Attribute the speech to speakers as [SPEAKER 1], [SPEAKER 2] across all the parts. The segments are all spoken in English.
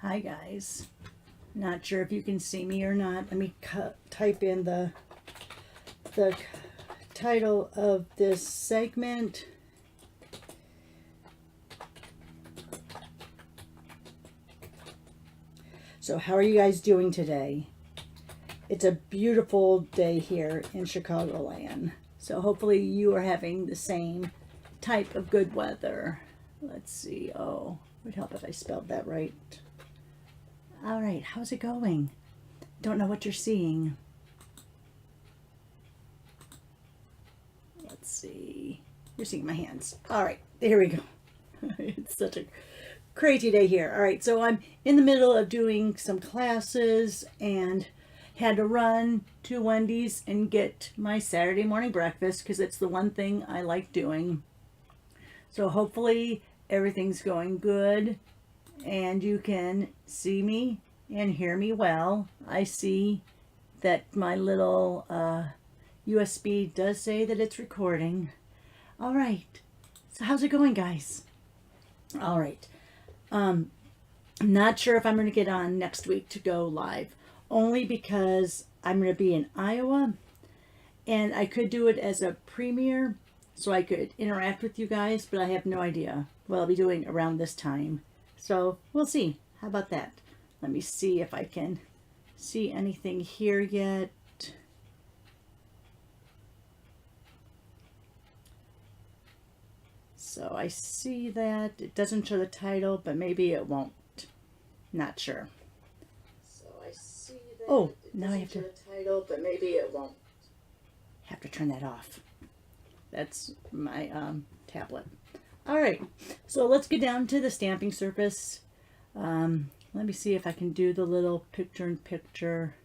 [SPEAKER 1] Hi guys. Not sure if you can see me or not. Let me type in the title of this segment. So how are you guys doing today? It's a beautiful day here in Chicagoland. So hopefully you are having the same type of good weather. Let's see. Oh, it would help if I spelled that right. All right, how's it going? Don't know what you're seeing. Let's see. You're seeing my hands. All right, there we go. It's such a crazy day here. All right, so I'm in the middle of doing some classes and had to run to Wendy's and get my Saturday morning breakfast because it's the one thing I like doing. So hopefully everything's going good and you can see me and hear me well. I see that my little USB does say that it's recording. All right, so how's it going, guys? All right, I'm not sure if I'm going to get on next week to go live, only because I'm going to be in Iowa and I could do it as a premiere so I could interact with you guys, but I have no idea what I'll be doing around this time. So we'll see. How about that? Let me see if I can see anything here yet. So I see that it doesn't show the title, but maybe it won't. Not sure. So I see that. Oh, now I have to. The title, but maybe it won't. Have to turn that off. That's my tablet. All right, so let's get down to the stamping surface. Let me see if I can do the little picture-in-picture.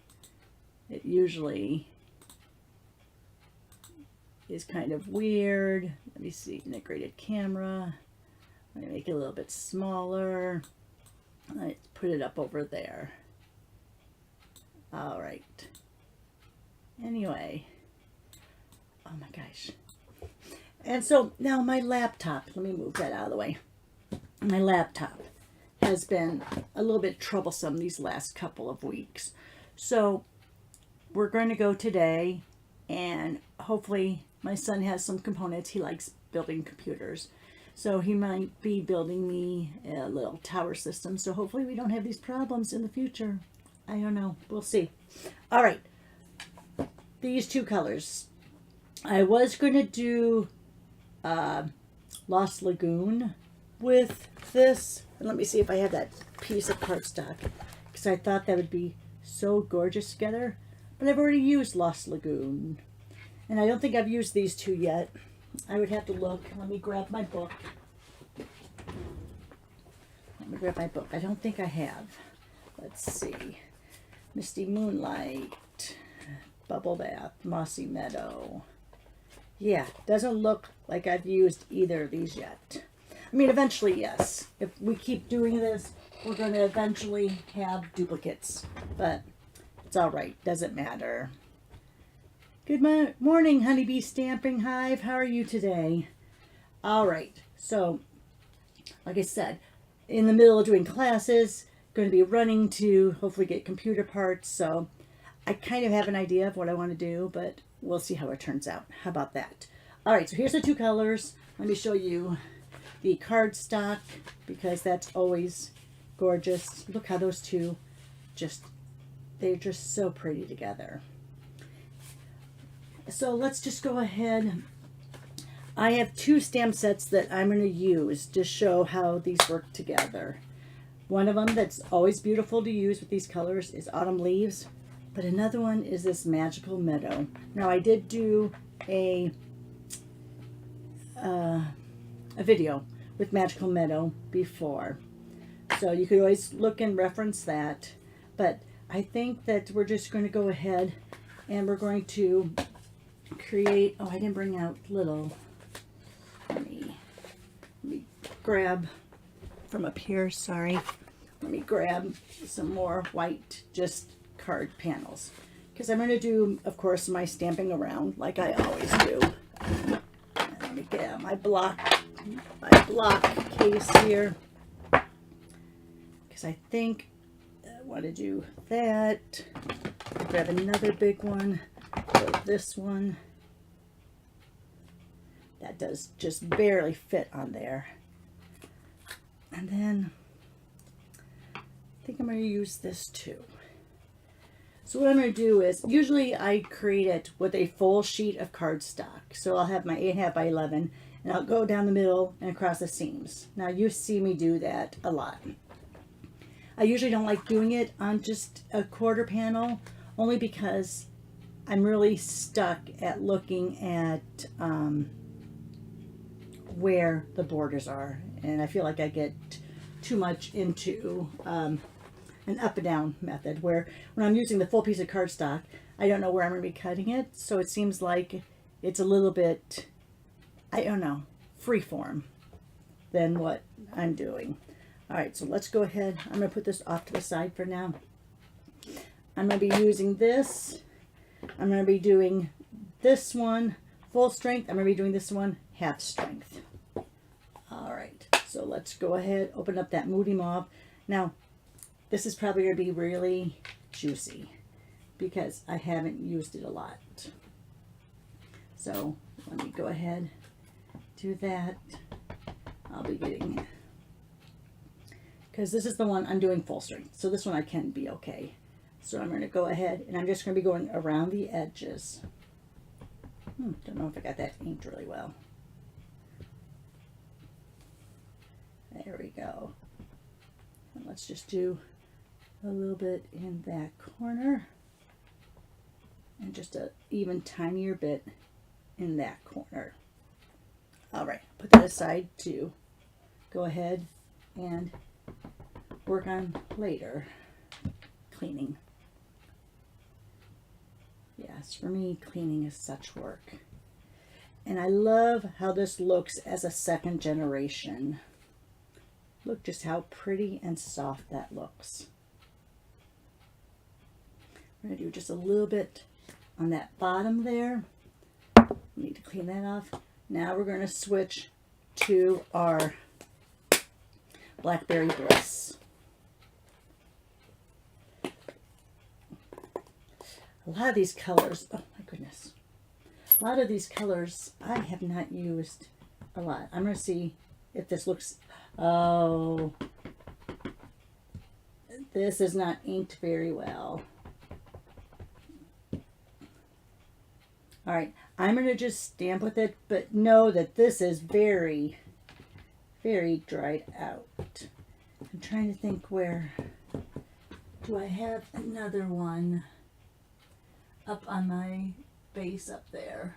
[SPEAKER 1] It usually is kind of weird. Let me see, integrated camera. I'm gonna make it a little bit smaller. Let's put it up over there. All right. Anyway, oh my gosh. And so now my laptop, let me move that out of the way. My laptop has been a little bit troublesome these last couple of weeks. So we're going to go today and hopefully my son has some components. He likes building computers. So he might be building me a little tower system. So hopefully we don't have these problems in the future. I don't know. We'll see. All right. These two colors. I was going to do Lost Lagoon with this. And let me see if I have that piece of cardstock because I thought that would be so gorgeous together. But I've already used Lost Lagoon. And I don't think I've used these two yet. I would have to look. Let me grab my book. I don't think I have. Let's see. Misty Moonlight, Bubble Bath, Mossy Meadow. Yeah, doesn't look like I've used either of these yet. I mean, eventually, yes. If we keep doing this, we're going to eventually have duplicates. But it's all right. Doesn't matter. Good morning, Honeybee Stamping Hive. How are you today? All right. So, like I said, in the middle of doing classes, going to be running to hopefully get computer parts. So I kind of have an idea of what I want to do, but we'll see how it turns out. How about that? All right, so here's the two colors. Let me show you the cardstock because that's always gorgeous. Look how those two they're just so pretty together. So let's just go ahead. I have two stamp sets that I'm going to use to show how these work together. One of them that's always beautiful to use with these colors is Autumn Leaves, but another one is this Magical Meadow. Now I did do a video with Magical Meadow before, so you could always look and reference that, but I think that we're just going to go ahead and we're going to create, oh, I didn't bring out little, let me grab from up here, sorry. Let me grab some more white, just card panels. Because I'm going to do, of course, my stamping around like I always do. And let me get out my block case here. Because I think I want to do that. Grab another big one. Go this one. That does just barely fit on there. And then I think I'm going to use this too. So what I'm going to do is, usually I create it with a full sheet of cardstock. So I'll have my 8.5 by 11 and I'll go down the middle and across the seams. Now you see me do that a lot. I usually don't like doing it on just a quarter panel, only because I'm really stuck at looking at where the borders are, and I feel like I get too much into an up and down method, where when I'm using the full piece of cardstock, I don't know where I'm going to be cutting it, so it seems like it's a little bit, I don't know, freeform than what I'm doing. All right, so let's go ahead. I'm going to put this off to the side for now. I'm going to be using this. I'm going to be doing this one full strength. I'm going to be doing this one half strength. All right, so let's go ahead, open up that Moody Mauve. Now, this is probably going to be really juicy because I haven't used it a lot. So let me go ahead, do that. I'll be getting, because this is the one I'm doing full strength, so this one I can be okay. So I'm going to go ahead and I'm just going to be going around the edges. Don't know if I got that inked really well. There we go. And let's just do a little bit in that corner and just a even tinier bit in that corner. All right, put that aside to go ahead and work on later. Cleaning. Yes, for me, cleaning is such work. And I love how this looks as a second generation. Look just how pretty and soft that looks. I'm going to do just a little bit on that bottom there. Need to clean that off. Now we're going to switch to our Blackberry Bliss. A lot of these colors, oh my goodness. A lot of these colors I have not used a lot. I'm going to see if this looks, oh, this is not inked very well. All right, I'm going to just stamp with it, but know that this is very, very dried out. I'm trying to think where, do I have another one up on my base up there?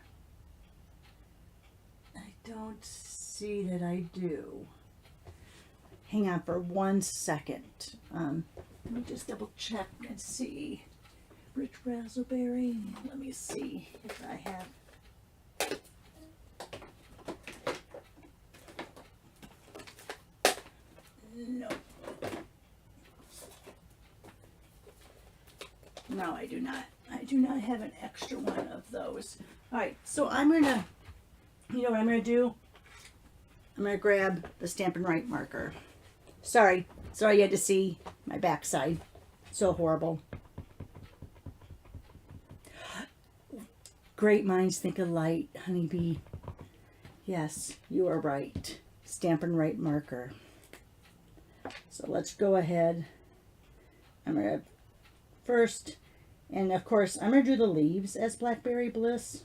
[SPEAKER 1] I don't see that I do. Hang on for 1 second. Let me just double check and see. Rich raspberry. Let me see if I have. No. No, I do not. I do not have an extra one of those. All right, so I'm gonna, you know what I'm gonna do? I'm gonna grab the Stampin' Write marker. Sorry you had to see my backside. So horrible. Great minds think alike, honeybee. Yes, you are right. Stampin' Write marker. So let's go ahead. I'm gonna first, and of course, I'm going to do the leaves as Blackberry Bliss.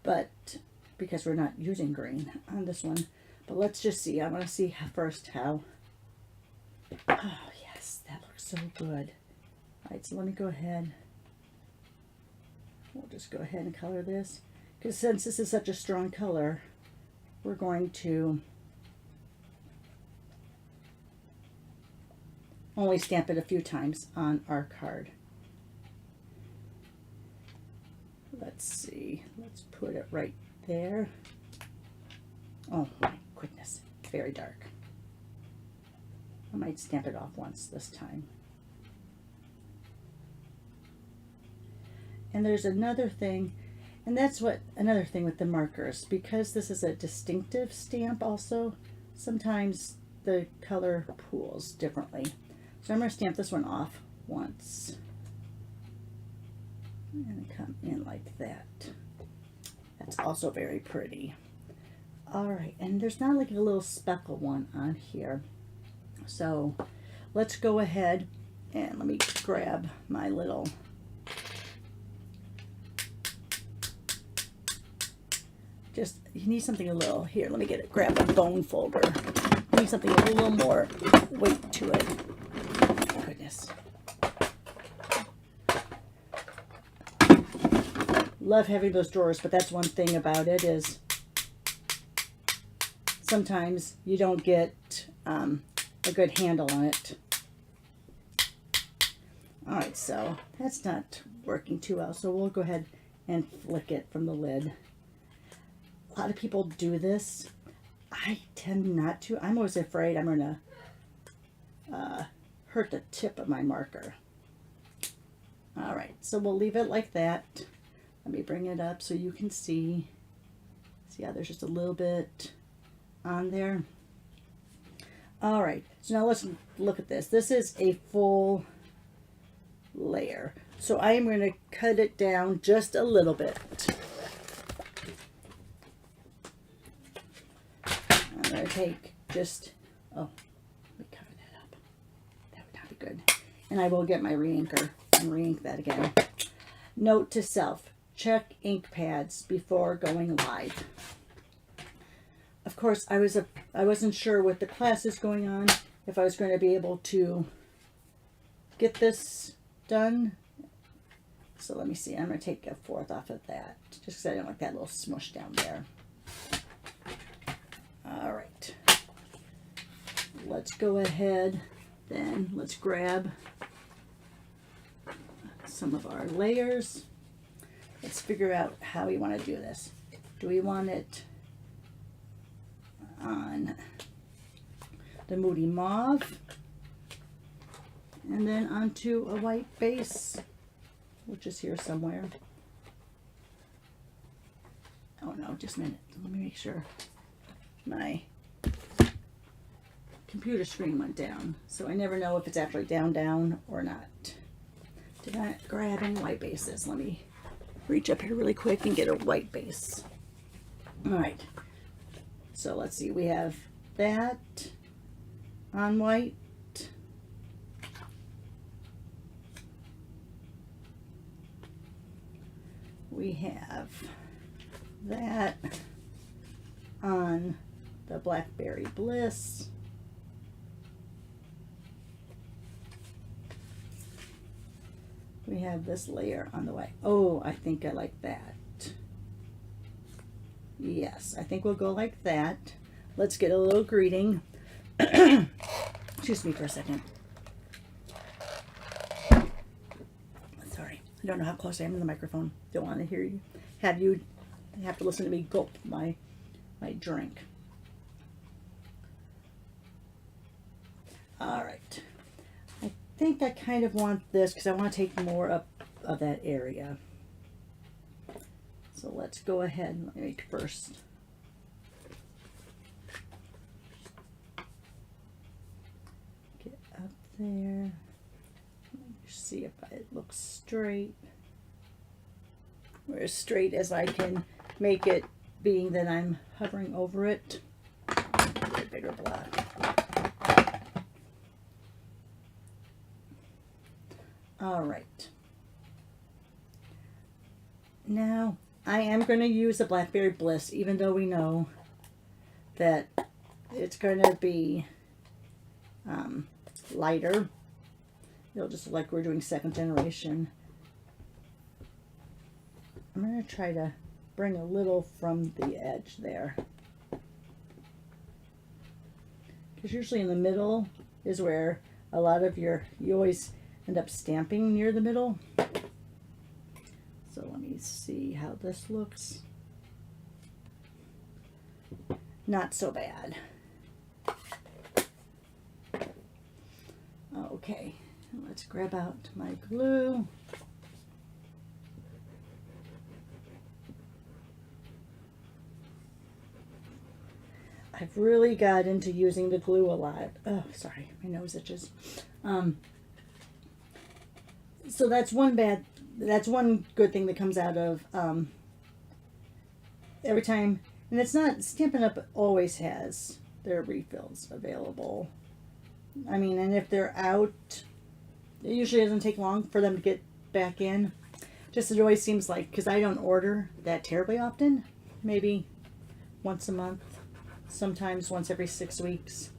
[SPEAKER 1] But, because we're not using green on this one. But let's just see. I want to see first how. Oh, yes. That looks so good. Alright, so let me go ahead. We'll just go ahead and color this. Because since this is such a strong color, we're going to only stamp it a few times on our card. Let's see. Let's put it right there. Oh my goodness. Very dark. I might stamp it off once this time. And there's another thing, and that's what another thing with the markers, because this is a distinctive stamp also, sometimes the color pools differently. So I'm going to stamp this one off once. And come in like that. That's also very pretty. All right, and there's not like a little speckle one on here. So let's go ahead and let me grab my little you need something a little, here, let me get it, grab a bone folder. You need something with a little more weight to it. Oh, goodness. Love having those drawers, but that's one thing about it is sometimes you don't get a good handle on it. All right, so that's not working too well, so we'll go ahead and flick it from the lid. A lot of people do this. I tend not to. I'm always afraid I'm going to hurt the tip of my marker. All right, so we'll leave it like that. Let me bring it up so you can see. See how there's just a little bit on there. All right, so now let's look at this. This is a full layer. So I am going to cut it down just a little bit. I'm going to take just, oh, let me cover that up. That would not be good. And I will get my re-inker and re-ink that again. Note to self, check ink pads before going live. Of course, I wasn't sure with the classes going on if I was going to be able to get this done. So let me see. I'm going to take a fourth off of that just because I don't like that little smush down there. All right. Let's go ahead then. Let's grab some of our layers. Let's figure out how we want to do this. Do we want it on the Moody Mauve and then onto a white base, which is here somewhere? Oh no, just a minute. Let me make sure my computer screen went down. So I never know if it's actually down or not. Did I grab any white bases? Let me reach up here really quick and get a white base. All right. So let's see. We have that on white. We have that on the Blackberry Bliss. We have this layer on the white. Oh, I think I like that. Yes, I think we'll go like that. Let's get a little greeting. Excuse me for a second. Sorry, I don't know how close I am to the microphone. Don't want to hear you. Have to listen to me gulp my drink. All right. I think I kind of want this because I want to take more up of that area. So let's go ahead and let me make first. Get up there. See if it looks straight. Or as straight as I can make it, being that I'm hovering over it. Get a bigger block. All right. Now, I am going to use a Blackberry Bliss, even though we know that it's going to be lighter. It'll just look like we're doing second generation. I'm going to try to bring a little from the edge there. Because usually in the middle is where a lot of you always end up stamping near the middle. So let me see how this looks. Not so bad. Okay, let's grab out my glue. I I've really got into using the glue a lot. Oh, sorry, my nose itches. So that's one good thing that comes out of every time. And it's not, Stampin' Up! Always has their refills available. I mean, and if they're out, it usually doesn't take long for them to get back in. Just it always seems like, because I don't order that terribly often, maybe once a month, sometimes once every 6 weeks.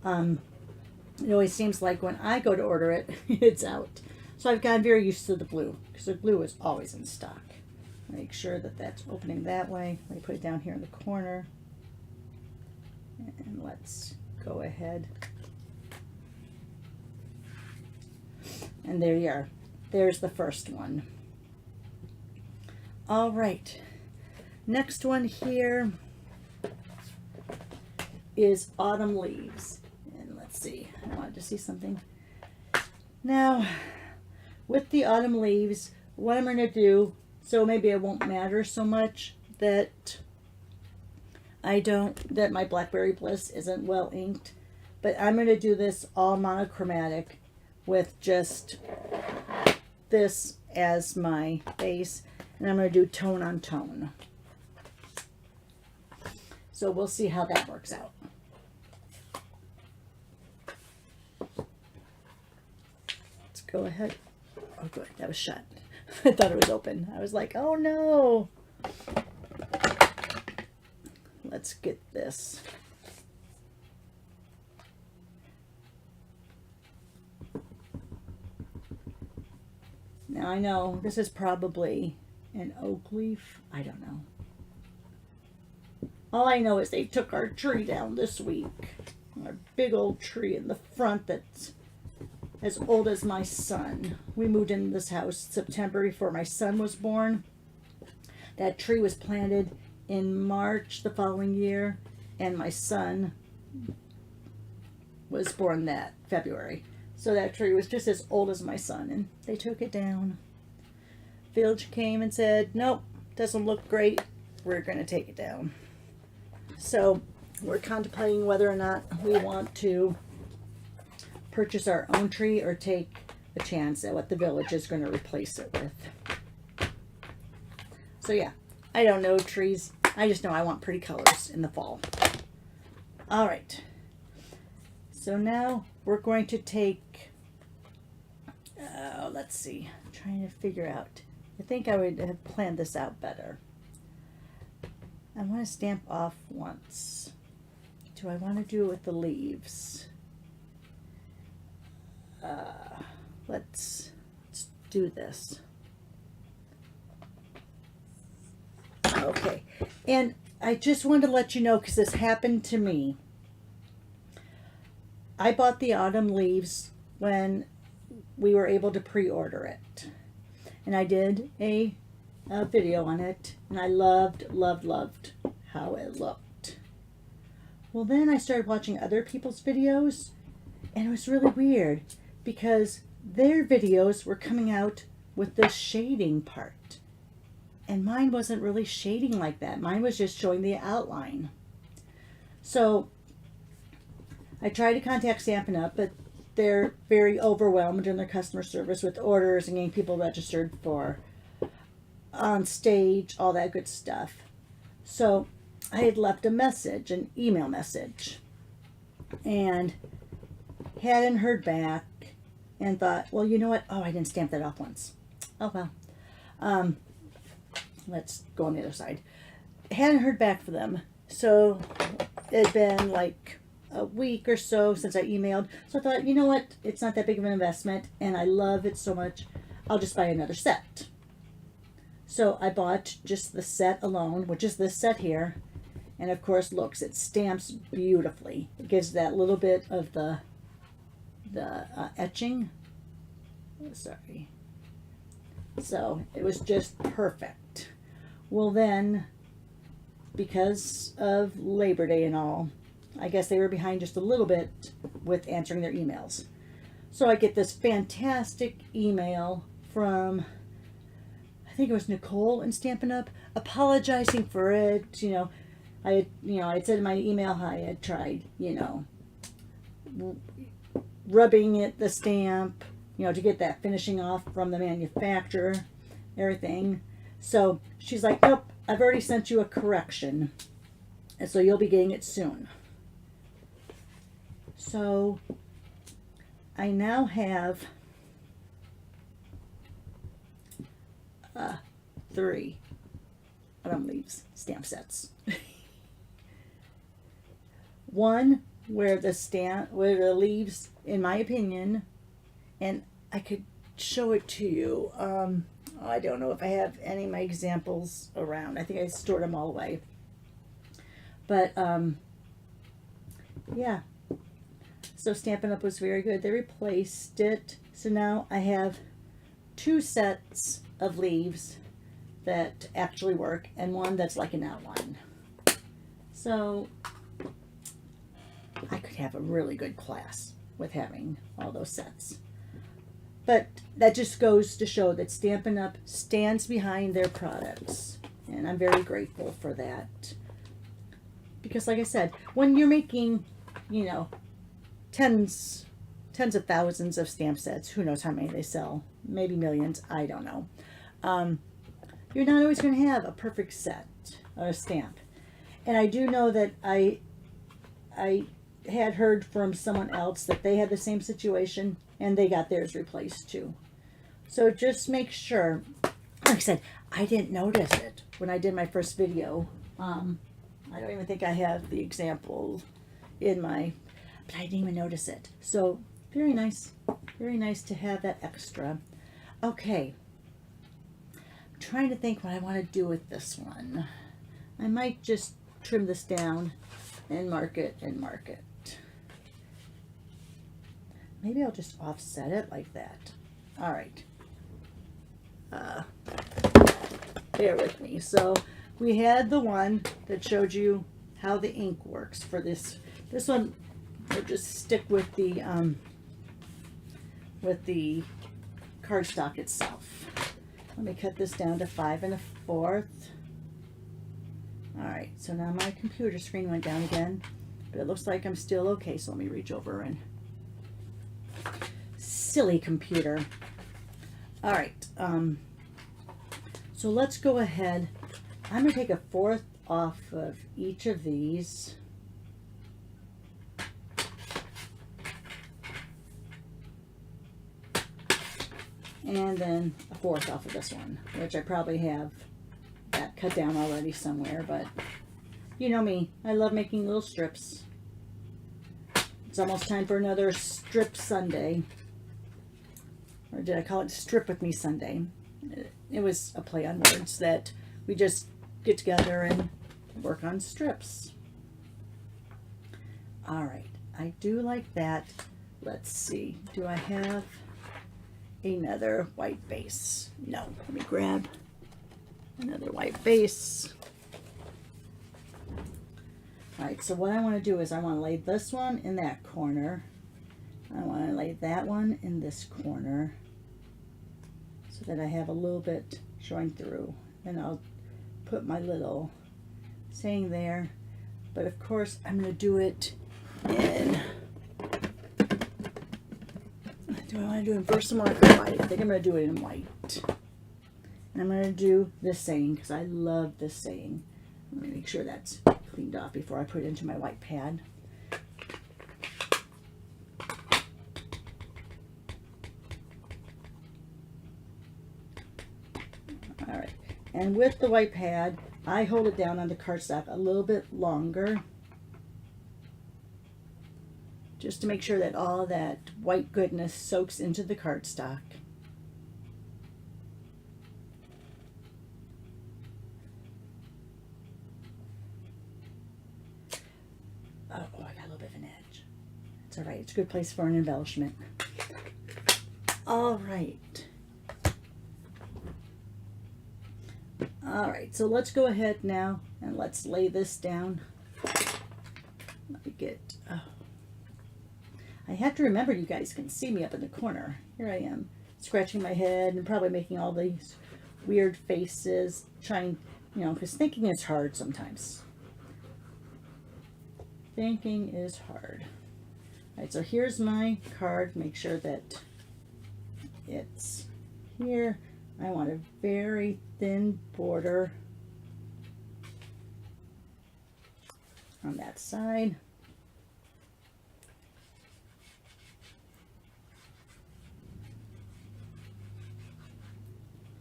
[SPEAKER 1] It always seems like when I go to order it, it's out. So I've gotten very used to the blue, because the blue is always in stock. Make sure that that's opening that way. Let me put it down here in the corner. And let's go ahead. And there you are. There's the first one. All right. Next one here is Autumn Leaves. And let's see. I wanted to see something. Now, with the Autumn Leaves, what I'm going to do, so maybe it won't matter so much that that my Blackberry Bliss isn't well inked, but I'm going to do this all monochromatic with just this as my base, and I'm going to do tone on tone. So we'll see how that works out. Let's go ahead. Oh good, that was shut. I thought it was open. I was like, oh no. Let's get this. Now I know this is probably an oak leaf. I don't know. All I know is they took our tree down this week. Our big old tree in the front that's as old as my son. We moved in this house September before my son was born. That tree was planted in March the following year, and my son was born that February. So that tree was just as old as my son, and they took it down. Village came and said, nope, doesn't look great. We're going to take it down. So we're contemplating whether or not we want to purchase our own tree or take a chance at what the village is going to replace it with. So yeah, I don't know trees. I just know I want pretty colors in the fall. All right. So now we're going to take, let's see, I'm trying to figure out. I think I would have planned this out better. I want to stamp off once. Do I want to do it with the leaves? Let's do this. Okay, and I just wanted to let you know, because this happened to me. I bought the Autumn Leaves when we were able to pre-order it, and I did a video on it, and I loved how it looked. Well, then I started watching other people's videos, and it was really weird because their videos were coming out with the shading part, and mine wasn't really shading like that. Mine was just showing the outline. So I tried to contact Stampin' Up, but they're very overwhelmed in their customer service with orders and getting people registered for on stage, all that good stuff. So I had left a message, an email message, and hadn't heard back, and thought, well, you know what? Oh, I didn't stamp that off once. Oh, well. Let's go on the other side. Hadn't heard back from them. So it had been like a week or so since I emailed. So I thought, you know what? It's not that big of an investment, and I love it so much. I'll just buy another set. So I bought just the set alone, which is this set here. And of course, looks, it stamps beautifully. It gives that little bit of the etching. Oh, sorry. So it was just perfect. Well then, because of Labor Day and all, I guess they were behind just a little bit with answering their emails. So I get this fantastic email from, I think it was Nicole in Stampin' Up, apologizing for it, you know, I had, I said in my email how I had tried, rubbing the stamp, to get that finishing off from the manufacturer, everything. So she's like, nope, I've already sent you a correction. And so you'll be getting it soon. So I now have 3 autumn leaves stamp sets. One where the leaves, in my opinion, and I could show it to you. I don't know if I have any of my examples around. I think I stored them all away. But yeah. So Stampin' Up! Was very good. They replaced it. So now I have 2 sets of leaves that actually work and one that's like an outline. So I could have a really good class with having all those sets. But that just goes to show that Stampin' Up! Stands behind their products. And I'm very grateful for that. Because like I said, when you're making, tens of thousands of stamp sets, who knows how many they sell, maybe millions, I don't know. You're not always going to have a perfect set or a stamp. And I do know that I had heard from someone else that they had the same situation and they got theirs replaced too. So just make sure, like I said, I didn't notice it when I did my first video. I don't even think I have the example in but I didn't even notice it. So very nice to have that extra. Okay, I'm trying to think what I want to do with this one. I might just trim this down and mark it. Maybe I'll just offset it like that. All right. Bear with me. So we had the one that showed you how the ink works for this. This one, we'll just stick with the cardstock itself. Let me cut this down to 5 1/4. All right, so now my computer screen went down again, but it looks like I'm still okay. So let me reach over and silly computer. All right, so let's go ahead. I'm going to take 1/4 off of each of these. And then 1/4 off of this one, which I probably have that cut down already somewhere, but you know me, I love making little strips. It's almost time for another strip Sunday. Or did I call it Strip With Me Sunday? It was a play on words that we just get together and work on strips. All right, I do like that. Let's see, do I have another white base? No, let me grab another white base. All right, so what I want to do is I want to lay this one in that corner. I want to lay that one in this corner so that I have a little bit showing through. And I'll put my little saying there. But of course, I'm going to do it in... Do I want to do it in Versamark or white? I think I'm going to do it in white. And I'm going to do this saying because I love this saying. Let me make sure that's cleaned off before I put it into my white pad. All right. And with the white pad, I hold it down on the cardstock a little bit longer, just to make sure that all that white goodness soaks into the cardstock. Oh, I got a little bit of an edge. It's all right. It's a good place for an embellishment. All right. All right, so let's go ahead now and let's lay this down. Let me get... I have to remember you guys can see me up in the corner. Here I am, scratching my head and probably making all these weird faces, trying, because thinking is hard sometimes. Thinking is hard. All right, so here's my card. Make sure that it's here. I want a very thin border on that side.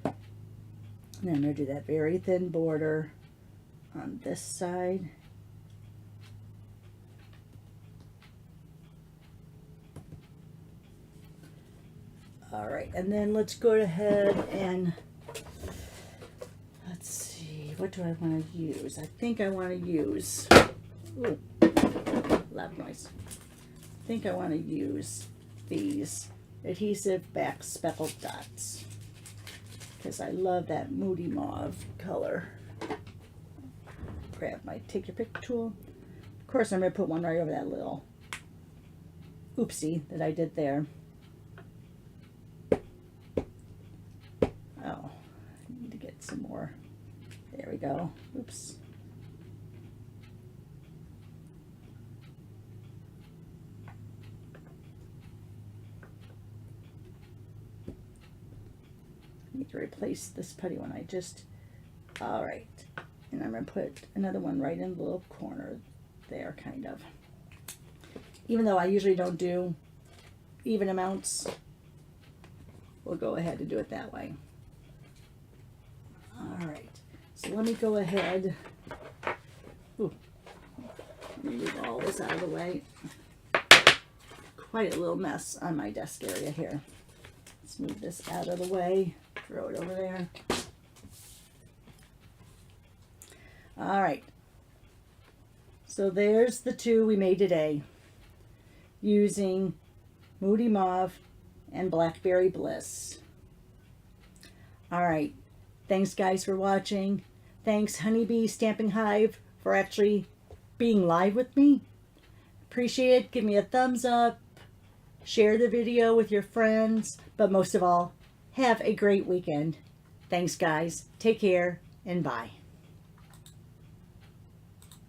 [SPEAKER 1] And then I'm going to do that very thin border on this side. All right, and then let's go ahead and let's see, what do I want to use? I think I want to use, ooh, loud noise. I think I want to use these adhesive back speckled dots because I love that Moody Mauve color. Grab my take your pick tool. Of course, I'm going to put one right over that little oopsie that I did there. Oh, I need to get some more. There we go. Oops. I need to replace this putty one. I just, all right. And I'm going to put another one right in the little corner there, kind of. Even though I usually don't do even amounts, we'll go ahead and do it that way. All right, so let me go ahead. Ooh, let me move all this out of the way. Quite a little mess on my desk area here. Let's move this out of the way, throw it over there. All right, so there's the two we made today using Moody Mauve and Blackberry Bliss. All right, thanks guys for watching. Thanks Honeybee Stamping Hive for actually being live with me. Appreciate it. Give me a thumbs up. Share the video with your friends. But most of all, have a great weekend. Thanks guys. Take care and bye.